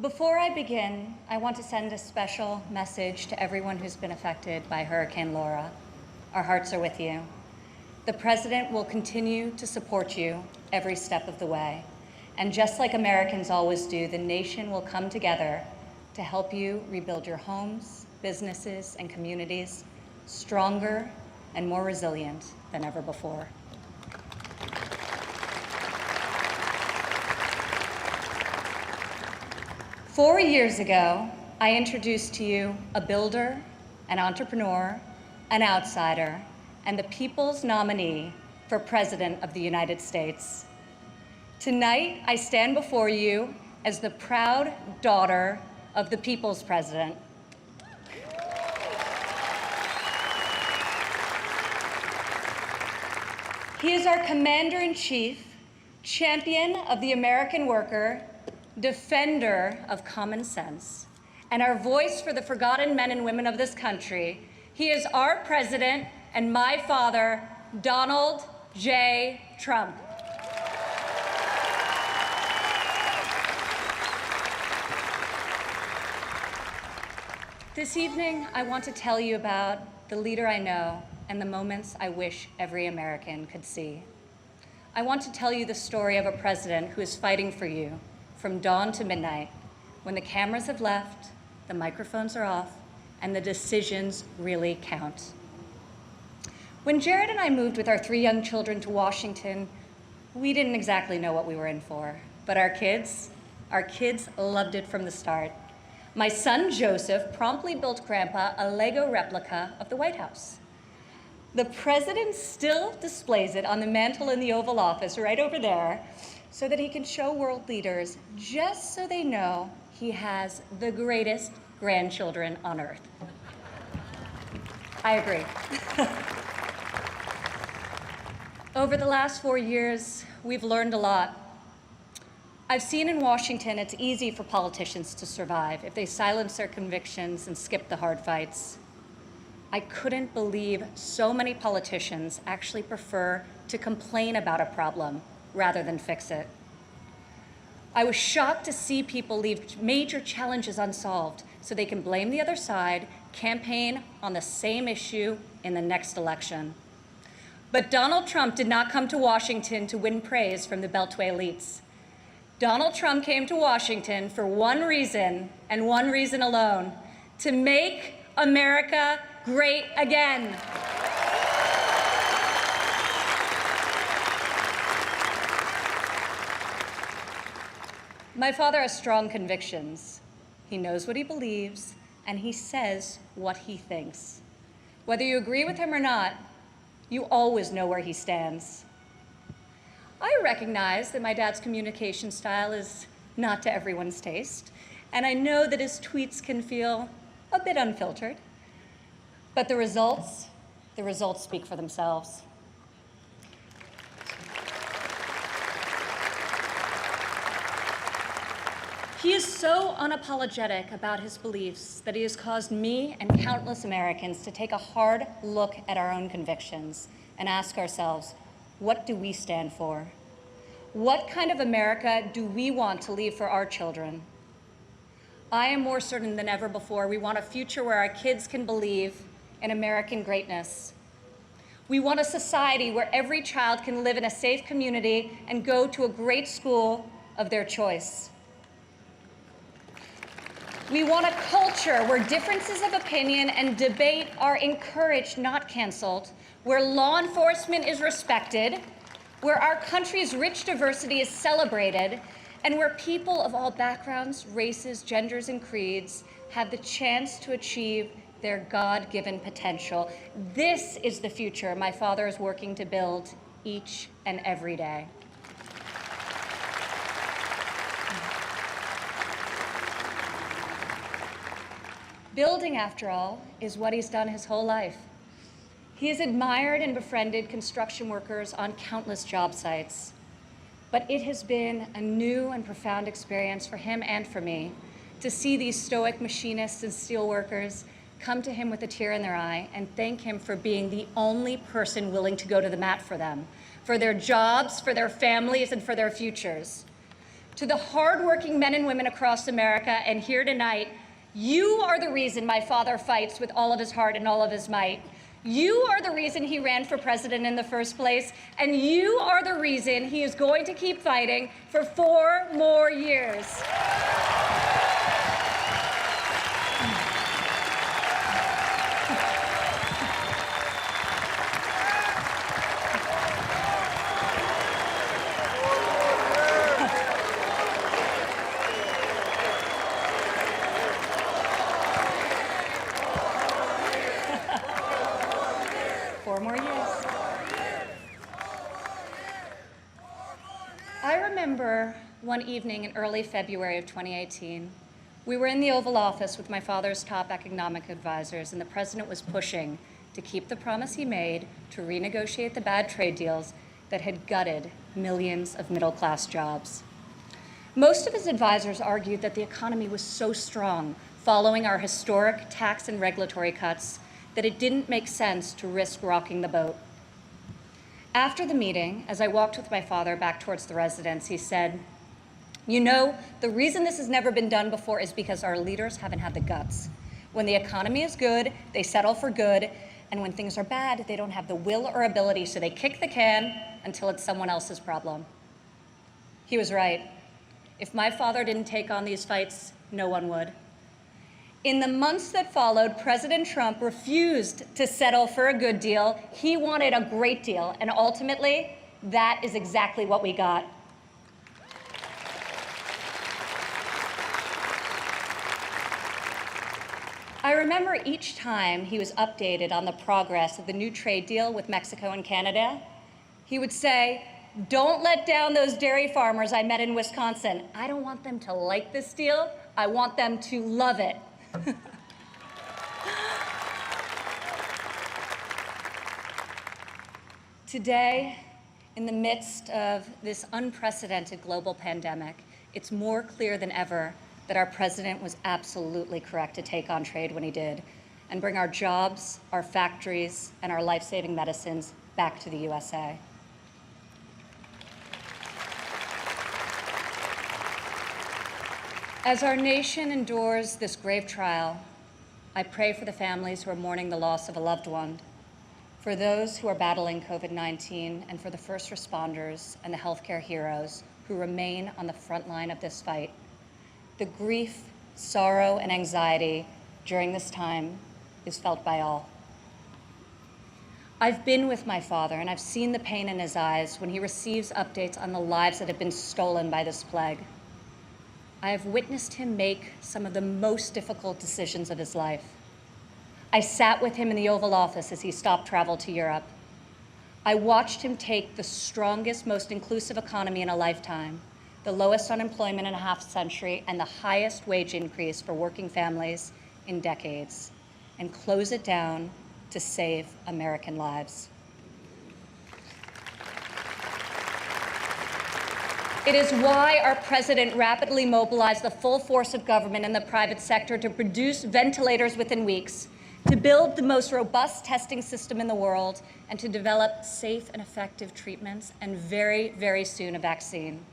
Before I begin, I want to send a special message to everyone who's been affected by Hurricane Laura. Our hearts are with you. The President will continue to support you every step of the way. And just like Americans always do, the nation will come together to help you rebuild your homes, businesses, and communities stronger and more resilient than ever before. Four years ago, I introduced to you a builder, an entrepreneur, an outsider, and the people's nominee for President of the United States. Tonight, I stand before you as the proud daughter of the people's president. He is our commander-in-chief, champion of the American worker, defender of common sense, and our voice for the forgotten men and women of this country. He is our president and my father, Donald J. Trump. This evening, I want to tell you about the leader I know and the moments I wish every American could see. I want to tell you the story of a president who is fighting for you from dawn to midnight, when the cameras have left, the microphones are off, and the decisions really count. When Jared and I moved with our 3 young children to Washington, we didn't exactly know what we were in for, but our kids loved it from the start. My son, Joseph, promptly built Grandpa a Lego replica of the White House. The president still displays it on the mantle in the Oval Office right over there so that he can show world leaders, just so they know he has the greatest grandchildren on earth. I agree. Over the last 4 years, we've learned a lot. I've seen in Washington it's easy for politicians to survive if they silence their convictions and skip the hard fights. I couldn't believe so many politicians actually prefer to complain about a problem rather than fix it. I was shocked to see people leave major challenges unsolved so they can blame the other side, campaign on the same issue in the next election. But Donald Trump did not come to Washington to win praise from the Beltway elites. Donald Trump came to Washington for one reason, and one reason alone: to make America great again. My father has strong convictions. He knows what he believes, and he says what he thinks. Whether you agree with him or not, you always know where he stands. I recognize that my dad's communication style is not to everyone's taste, and I know that his tweets can feel a bit unfiltered, but the results speak for themselves. He is so unapologetic about his beliefs that he has caused me and countless Americans to take a hard look at our own convictions and ask ourselves, what do we stand for? What kind of America do we want to leave for our children? I am more certain than ever before we want a future where our kids can believe in American greatness. We want a society where every child can live in a safe community and go to a great school of their choice. We want a culture where differences of opinion and debate are encouraged, not canceled, where law enforcement is respected, where our country's rich diversity is celebrated, and where people of all backgrounds, races, genders, and creeds have the chance to achieve their God-given potential. This is the future my father is working to build each and every day. Building, after all, is what he's done his whole life. He has admired and befriended construction workers on countless job sites. But it has been a new and profound experience for him and for me to see these stoic machinists and steelworkers come to him with a tear in their eye and thank him for being the only person willing to go to the mat for them, for their jobs, for their families, and for their futures. To the hardworking men and women across America and here tonight, you are the reason my father fights with all of his heart and all of his might. You are the reason he ran for president in the first place, and you are the reason he is going to keep fighting for 4 more years. I remember one evening in early February of 2018, we were in the Oval Office with my father's top economic advisors, and the president was pushing to keep the promise he made to renegotiate the bad trade deals that had gutted millions of middle-class jobs. Most of his advisors argued that the economy was so strong following our historic tax and regulatory cuts that it didn't make sense to risk rocking the boat. After the meeting, as I walked with my father back towards the residence, he said, "You know, the reason this has never been done before is because our leaders haven't had the guts. When the economy is good, they settle for good, and when things are bad, they don't have the will or ability, so they kick the can until it's someone else's problem." He was right. If my father didn't take on these fights, no one would. In the months that followed, President Trump refused to settle for a good deal. He wanted a great deal, and ultimately, that is exactly what we got. I remember each time he was updated on the progress of the new trade deal with Mexico and Canada, he would say, "Don't let down those dairy farmers I met in Wisconsin. I don't want them to like this deal. I want them to love it." Today, in the midst of this unprecedented global pandemic, it's more clear than ever that our president was absolutely correct to take on trade when he did and bring our jobs, our factories, and our life-saving medicines back to the USA. As our nation endures this grave trial, I pray for the families who are mourning the loss of a loved one, for those who are battling COVID-19, and for the first responders and the healthcare heroes who remain on the front line of this fight. The grief, sorrow, and anxiety during this time is felt by all. I've been with my father, and I've seen the pain in his eyes when he receives updates on the lives that have been stolen by this plague. I have witnessed him make some of the most difficult decisions of his life. I sat with him in the Oval Office as he stopped travel to Europe. I watched him take the strongest, most inclusive economy in a lifetime, the lowest unemployment in a half century, and the highest wage increase for working families in decades, and close it down to save American lives. It is why our president rapidly mobilized the full force of government and the private sector to produce ventilators within weeks, to build the most robust testing system in the world, and to develop safe and effective treatments, and very, very soon a vaccine.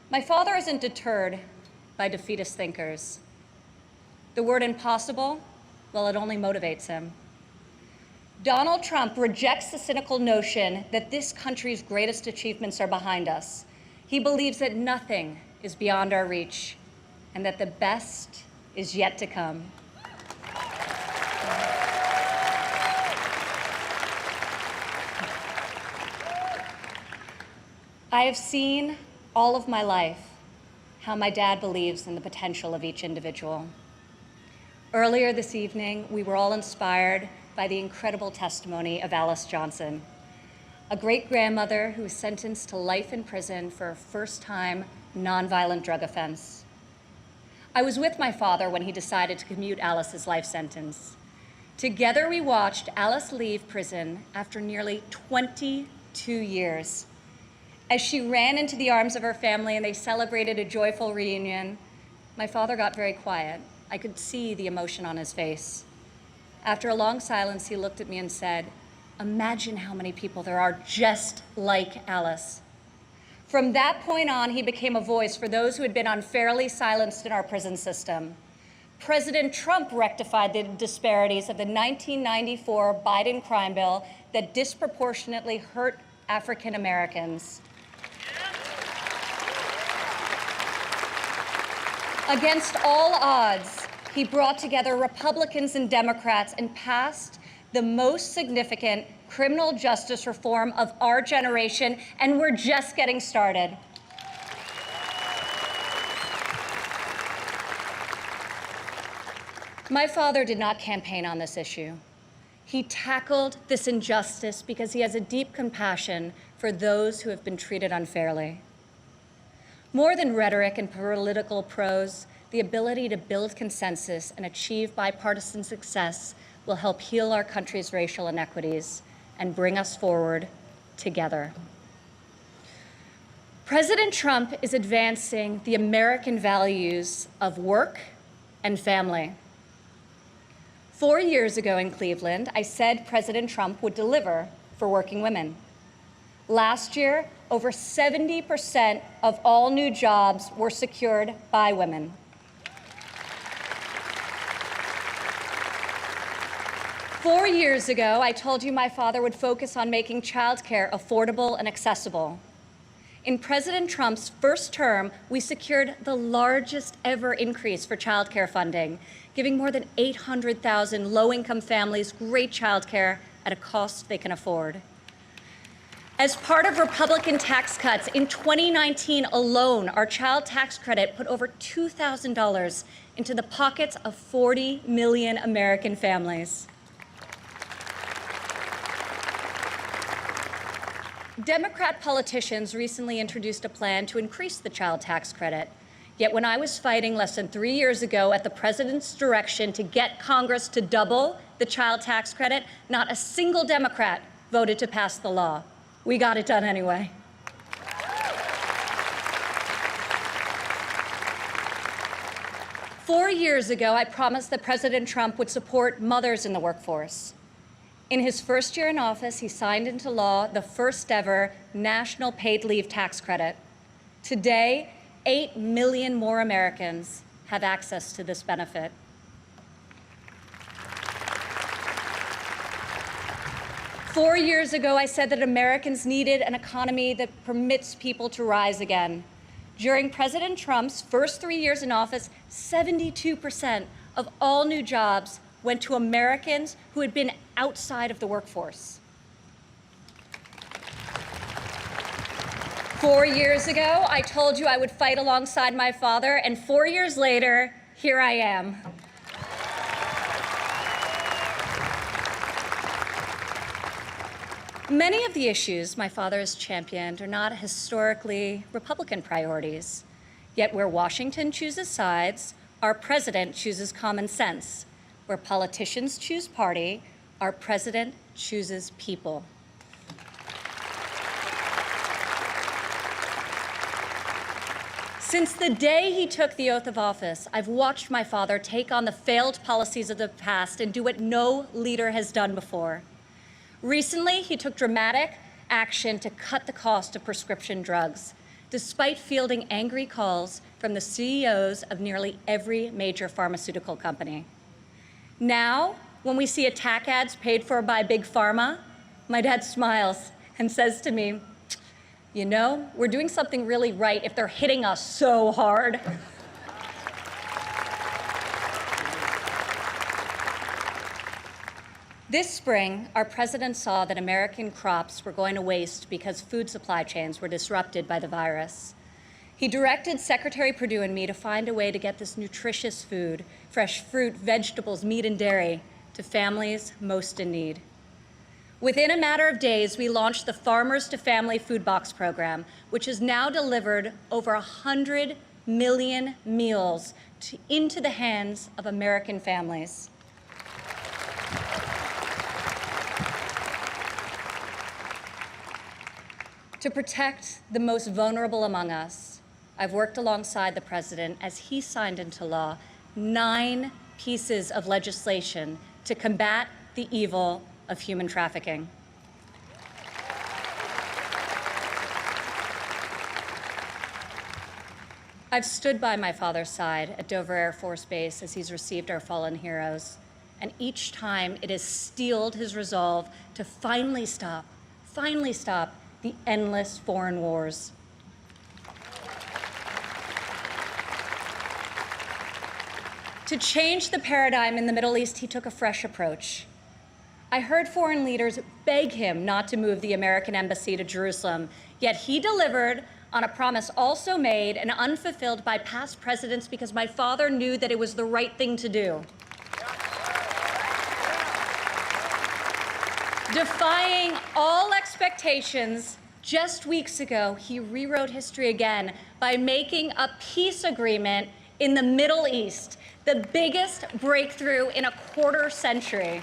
My father isn't deterred by defeatist thinkers. The word impossible, well, it only motivates him. Donald Trump rejects the cynical notion that this country's greatest achievements are behind us. He believes that nothing is beyond our reach and that the best is yet to come. I have seen all of my life how my dad believes in the potential of each individual. Earlier this evening, we were all inspired by the incredible testimony of Alice Johnson, a great-grandmother who was sentenced to life in prison for a first-time nonviolent drug offense. I was with my father when he decided to commute Alice's life sentence. Together, we watched Alice leave prison after nearly 22 years. As she ran into the arms of her family and they celebrated a joyful reunion, my father got very quiet. I could see the emotion on his face. After a long silence, he looked at me and said, "Imagine how many people there are just like Alice." From that point on, he became a voice for those who had been unfairly silenced in our prison system. President Trump rectified the disparities of the 1994 Biden crime bill that disproportionately hurt African Americans. Against all odds, he brought together Republicans and Democrats and passed the most significant criminal justice reform of our generation, and we're just getting started. My father did not campaign on this issue. He tackled this injustice because he has a deep compassion for those who have been treated unfairly. More than rhetoric and political prose, the ability to build consensus and achieve bipartisan success will help heal our country's racial inequities and bring us forward together. President Trump is advancing the American values of work and family. 4 years ago in Cleveland, I said President Trump would deliver for working women. Last year, over 70% of all new jobs were secured by women. Four years ago, I told you my father would focus on making childcare affordable and accessible. In President Trump's first term, we secured the largest ever increase for childcare funding, giving more than 800,000 low-income families great childcare at a cost they can afford. As part of Republican tax cuts, in 2019 alone, our child tax credit put over $2,000 into the pockets of 40 million American families. Democrat politicians recently introduced a plan to increase the child tax credit. Yet when I was fighting less than 3 years ago at the president's direction to get Congress to double the child tax credit, not a single Democrat voted to pass the law. We got it done anyway. Four years ago, I promised that President Trump would support mothers in the workforce. In his first year in office, he signed into law the first ever national paid leave tax credit. Today, 8 million more Americans have access to this benefit. Four years ago, I said that Americans needed an economy that permits people to rise again. During President Trump's first 3 years in office, 72% of all new jobs went to Americans who had been outside of the workforce. 4 years ago, I told you I would fight alongside my father, and 4 years later, here I am. Many of the issues my father has championed are not historically Republican priorities. Yet where Washington chooses sides, our president chooses common sense. Where politicians choose party, our president chooses people. Since the day he took the oath of office, I've watched my father take on the failed policies of the past and do what no leader has done before. Recently, he took dramatic action to cut the cost of prescription drugs, despite fielding angry calls from the CEOs of nearly every major pharmaceutical company. Now, when we see attack ads paid for by Big Pharma, my dad smiles and says to me, "You know, we're doing something really right if they're hitting us so hard." This spring, our president saw that American crops were going to waste because food supply chains were disrupted by the virus. He directed Secretary Perdue and me to find a way to get this nutritious food, fresh fruit, vegetables, meat, and dairy, to families most in need. Within a matter of days, we launched the Farmers to Family Food Box program, which has now delivered over 100 million meals into the hands of American families. To protect the most vulnerable among us, I've worked alongside the president as he signed into law 9 pieces of legislation to combat the evil of human trafficking. I've stood by my father's side at Dover Air Force Base as he's received our fallen heroes, and each time it has steeled his resolve to finally stop the endless foreign wars. To change the paradigm in the Middle East, he took a fresh approach. I heard foreign leaders beg him not to move the American embassy to Jerusalem, yet he delivered on a promise also made and unfulfilled by past presidents because my father knew that it was the right thing to do. Defying all expectations, just weeks ago, he rewrote history again by making a peace agreement in the Middle East, the biggest breakthrough in a quarter century.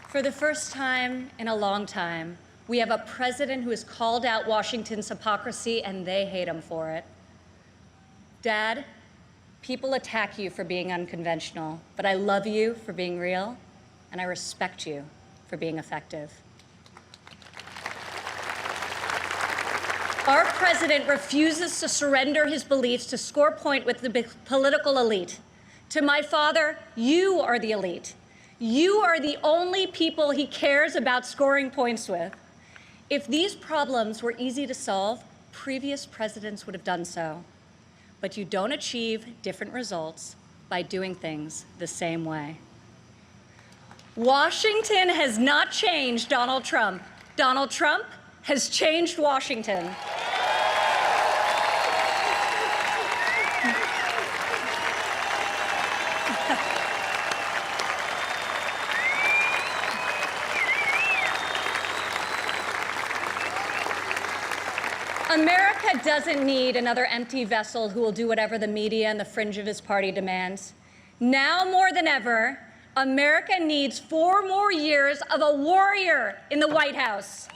For the first time in a long time, we have a president who has called out Washington's hypocrisy, and they hate him for it. Dad, people attack you for being unconventional, but I love you for being real, and I respect you for being effective. Our president refuses to surrender his beliefs to score point with the political elite. To my father, you are the elite. You are the only people he cares about scoring points with. If these problems were easy to solve, previous presidents would have done so. But you don't achieve different results by doing things the same way. Washington has not changed Donald Trump. Donald Trump has changed Washington. America doesn't need another empty vessel who will do whatever the media and the fringe of his party demands. Now more than ever, America needs 4 more years of a warrior in the White House.